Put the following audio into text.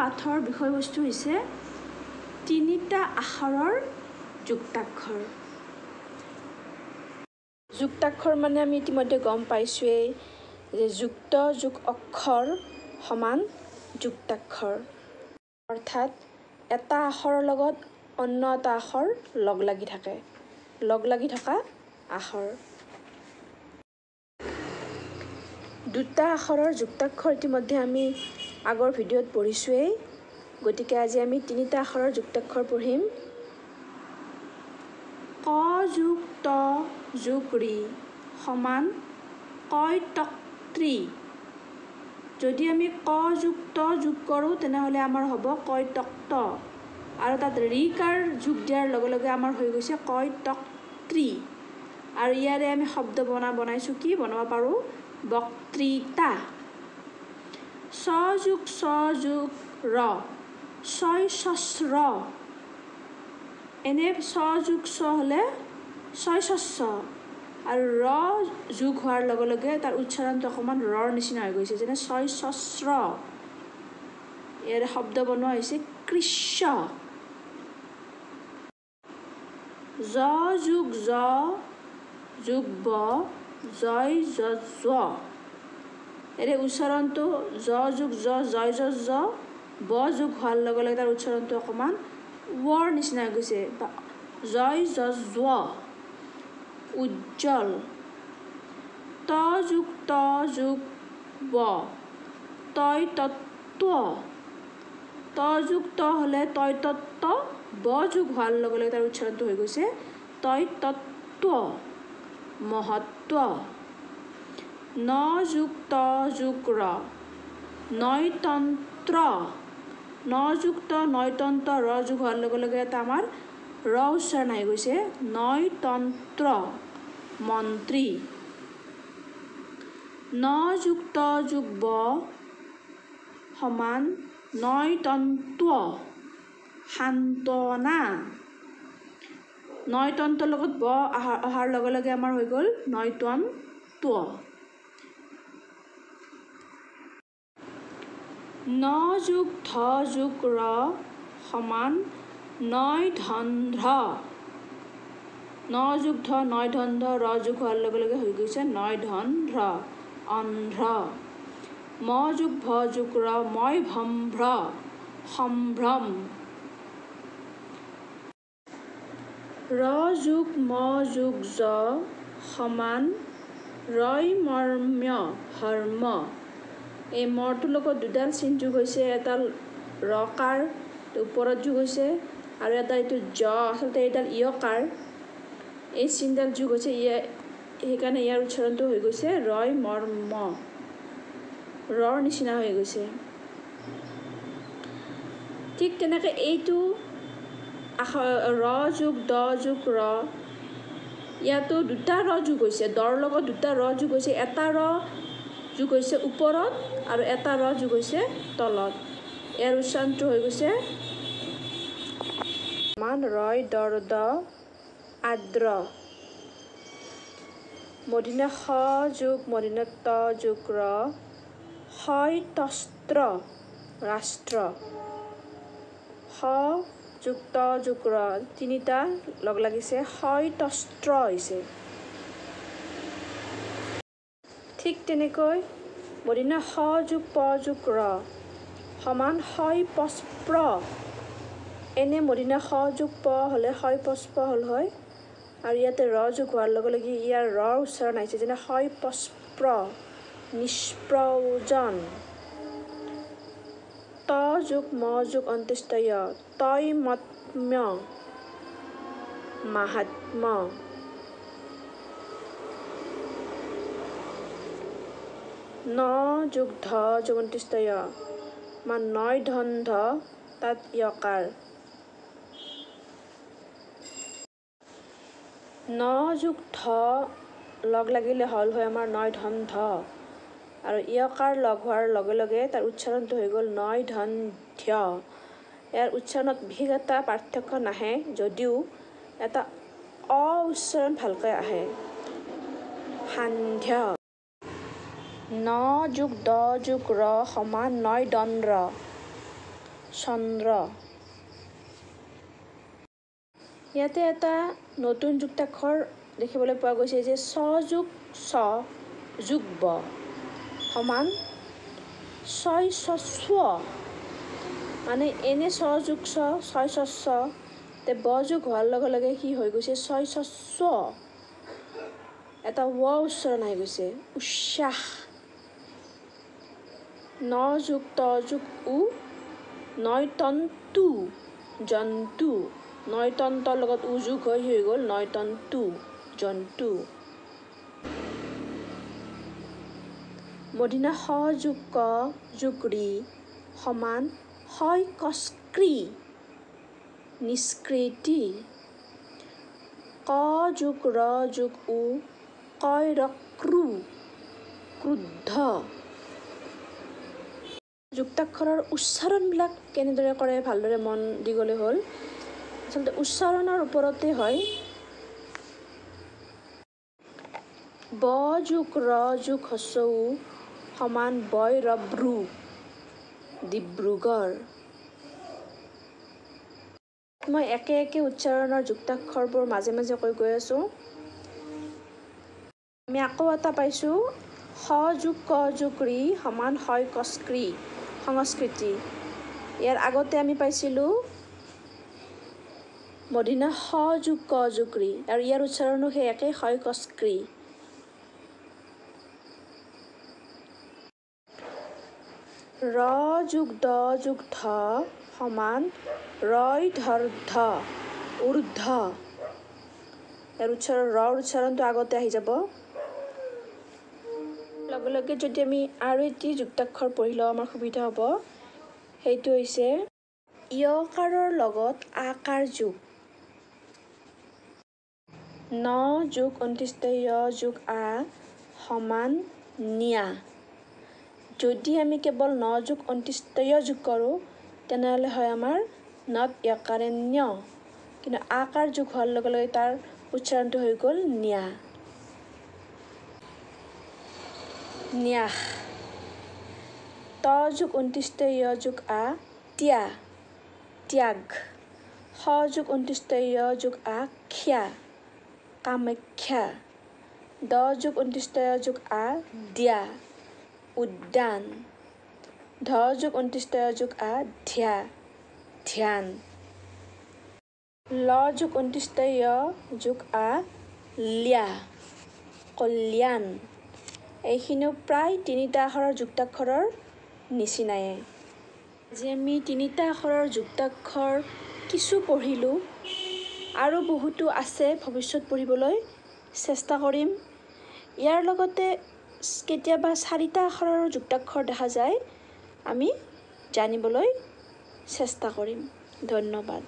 পাঠৰ বিষয়বস্তু হৈছে তিনিটা আখৰৰ যুক্তাক্ষৰ। যুক্তাক্ষৰ মানে আমি ইতিমধ্যে গম পাইছোৱেই যে যুক্ত যোগ অক্ষৰ সমান যুক্তাক্ষৰ, অৰ্থাৎ এটা আখৰৰ লগত অন্য এটা আখৰ লগ লাগি থকা আখৰ। দুটা আখৰৰ যুক্তাক্ষৰ ইতিমধ্যে আমি আগৰ ভিডিঅ'ত পঢ়িছোৱেই, গতিকে আজি আমি তিনিটা আখৰৰ যুক্তাক্ষৰ পঢ়িম। ক যোগ ত যোগ ৰি সমান কৈতক্ত্ৰী। যদি আমি ক যোগ ত যোগ কৰোঁ তেনেহ'লে আমাৰ হ'ব কৈতক্ত, আৰু তাত ৰিকাৰ যোগ দিয়াৰ লগে লগে আমাৰ হৈ গৈছে কৈতক্ত্ৰী। আৰু ইয়াৰে আমি শব্দ বনাইছোঁ কি বনাব পাৰোঁ বক্তৃতা। ছ যোগ ছ যোগ ৰ ছয় সস্ৰ। এনে ছ যোগ ছ হ'লে ছয় শস্য, আৰু ৰ যোগ হোৱাৰ লগে লগে তাৰ উচ্চাৰণটো অকণমান ৰৰ নিচিনা হৈ গৈছে, যেনে ছয় সস্ৰ। ইয়াৰে শব্দ বনোৱা হৈছে কৃষ্য। জ যোগ জ যোগ ব জয় য। ইয়াৰে উচ্চাৰণটো জ যোগ জ জয় য ব যোগ হোৱাৰ লগে লগে তাৰ উচ্চাৰণটো অকণমান ৱৰ নিচিনা হৈ গৈছে, জয় য। উজ্জ্বল। ত যোগ ত যোগ ব তয় তত্ত্ব। ত যোগ ত হ'লে তয় তত্ত্ব, ব যোগ হোৱাৰ লগে লগে তাৰ উচ্চাৰণটো হৈ গৈছে তয় তত্ত্ব। মহত্ব। ন যোগ ত যোগ ৰ নয়তন্ত্ৰ। ন যোগ ত নয়তন্ত্ৰ ৰ যোগ হোৱাৰ লগে লগে এটা আমাৰ ৰ উচ্চাৰণ আহি গৈছে নয়তন্ত্ৰ। মন্ত্ৰী। ন যোগ ত যোগ ব সমান নয়তন্ত্ব। সান্তনা। নয়তন্ত্ৰৰ লগত ব অহাৰ লগে লগে আমাৰ হৈ গ'ল নয়তন্ত্ব। ন যোগ ধ যোগ ৰ সমান নয়ধন্ধ্ৰ। ন যোগ ধ নয়ধন্ধ্ৰ ৰ যোগ হোৱাৰ লগে লগে হৈ গৈছে নয়ধন্ধ্ৰ। অন্ধ্ৰ। ম যোগ ভ যোগ ৰ ময় ভম্ভ্ৰ। সম্ভ্ৰম। ৰ যোগ ম যোগ জ সমান ৰয়মৰ্ম্য হৰ্ম। এই মৰটোৰ লগত দুডাল চিন যোগ হৈছে, এডাল ৰকাৰ ওপৰত যোগ হৈছে, আৰু এটা এইটো জ, আচলতে এইডাল ইয়কাৰ, এই চিনডাল যোগ হৈছে, সেইকাৰণে ইয়াৰ উচ্চাৰণটো হৈ গৈছে ৰয়মৰ্ম, ৰৰ নিচিনা হৈ গৈছে। ঠিক তেনেকৈ এইটো ৰ যোগ দ যোগ ৰ, ইয়াতো দুটা ৰ যোগ হৈছে, দৰ লগত দুটা ৰ যোগ হৈছে, এটা ৰ যোগ হৈছে ওপৰত আৰু এটা ৰ যোগ হৈছে তলত। ইয়াৰ উচ্চাৰণটো হৈ গৈছে মান ৰয় দৰ দ আদ্ৰ। মূৰ্ধন্য ষ যোগ মূৰ্ধন্য ত যোগ ৰ হয় তস্ত্ৰ ৰাষ্ট্ৰ। স যোগ ত যোগ ৰ তিনিটা লগ লাগিছে হয় তস্ত্ৰ হৈছে। ঠিক তেনেকৈ মূৰ্ধন্য স যোগ প যোগ ৰ সমান হয় পস্প্ৰ। এনে মূৰ্ধন্য স যোগ প হ'লে হয় পস্প হ'ল হয়, আৰু ইয়াতে ৰ যোগ হোৱাৰ লগে লগে ইয়াৰ ৰৰ উচ্চাৰণ আহিছে, যেনে হয় পস্প্ৰ নিষ্প্ৰয়োজন। ত যোগ ম যোগ অন্ত্যেষ্ঠ য় তয়মত্ম্য মাহাত্ম্য। ন যোগ ধ যোগ অন্ত্যেষ্ঠ য় মান নয়ধন্ধ্ৰ, তাত য়কাৰ। ন যোগ ধ লগ লাগিলে হ'ল হয় আমাৰ নয়ধন্ধ্ৰ, আৰু য়কাৰ লগ হোৱাৰ লগে লগে তাৰ উচ্চাৰণটো হৈ গ'ল নয়ধন্ধ্য। ইয়াৰ উচ্চাৰণত বিশেষ এটা পাৰ্থক্য নাহে, যদিও এটা অ উচ্চাৰণ ভালকৈ আহে। সান্ধ্য। ন যোগ দ যোগ ৰ সমান নয়দন্দ্ৰ। চন্দ্ৰ। ইয়াতে এটা নতুন যুক্তাক্ষৰ দেখিবলৈ পোৱা গৈছে যে চ যোগ চ যোগ ব সমান ছয় ছ স্ব। মানে এনে ছ যোগ ছ ছয় ছ ছ তে ব যোগ হোৱাৰ লগে লগে কি হৈ গৈছে ছয় ছ স্ব। এটা ৱ উচ্চাৰণ আহি গৈছে উচ্ছাস। ন যোগ ত যোগ উ নয় তন্তু জন্তু। নয় তন্তৰ লগত উ যোগ হৈ গ'ল নয় তন্তু জন্তু। মূৰ্ধন্য স যোগ ক যোগ ৰি সমান হয় কস্কৃ নিষ্কৃতি। ক যোগ ৰ যোগ উ কয় ৰক্ৰু ক্ৰুদ্ধ। যুক্তাক্ষৰৰ উচ্চাৰণবিলাক কেনেদৰে কৰে ভালদৰে মন দি গ'লে হ'ল। আচলতে উচ্চাৰণৰ ওপৰতে হয়। ব যোগ ৰ যোগ হস্ৰ উ সমান বয় ৰব্ৰু ডিব্ৰুগড়। মই একে একে উচ্চাৰণৰ যুক্তাক্ষৰবোৰ মাজে মাজে কৈ গৈ আছোঁ। আমি আকৌ এটা পাইছোঁ স যোগ ক যোগ ৰি সমান হয় কস্কৃ সংস্কৃতি। ইয়াৰ আগতে আমি পাইছিলোঁ মূৰ্ধন্য স যোগ ক যোগ ৰি আৰু ইয়াৰ উচ্চাৰণো সেই একে হয় কস্কৃ। ৰ যোগ দ যোগ ধ সমান ৰয় ধৰ্ধ ঊৰ্ধ। ইয়াৰ উচ্চাৰণ ৰ উচ্চাৰণটো আগতে আহি যাব। লগে লগে যদি আমি আৰু এটি যুক্তাক্ষৰ পঢ়ি লওঁ আমাৰ সুবিধা হ'ব। সেইটো হৈছে য়কাৰৰ লগত আকাৰ যোগ। ন যোগ অন্ত্যেষ্ঠ য় যোগ আ সমান নিয়া। যদি আমি কেৱল ন যোগ অন্ত্যেষ্ঠ য় যোগ কৰোঁ তেনেহ'লে হয় আমাৰ নত য়কাৰে ন্য। কিন্তু আকাৰ যোগ হোৱাৰ লগে লগে তাৰ উচ্চাৰণটো হৈ গ'ল নিয়া। ন্যাস। ত যোগ অন্ত্যেষ্ঠ য় যোগ আ ত্যা ত্যাগ। স যোগ অন্ত্যেষ্ঠ য় যোগ আ খ্যা কামাখ্যা। দ যোগ অন্ত্যেষ্ঠ য় যোগ আ দ্যা উদ্যান। ধ যোগ অন্ত্যেষ্ঠ য় যোগ আ ধ্যা ধ্যান। ল যোগ অন্ত্যেষ্ঠ য় যোগ আ ল্যা কল্যাণ। এইখিনিও প্ৰায় তিনিটা আখৰৰ যুক্তাক্ষৰৰ নিচিনায়ে। আজি আমি তিনিটা আখৰৰ যুক্তাক্ষৰ কিছু পঢ়িলোঁ। আৰু বহুতো আছে ভৱিষ্যত পঢ়িবলৈ চেষ্টা কৰিম। ইয়াৰ লগতে কেতিয়াবা চাৰিটা আখৰৰ যুক্তাক্ষৰ দেখা যায় আমি জানিবলৈ চেষ্টা কৰিম। ধন্যবাদ।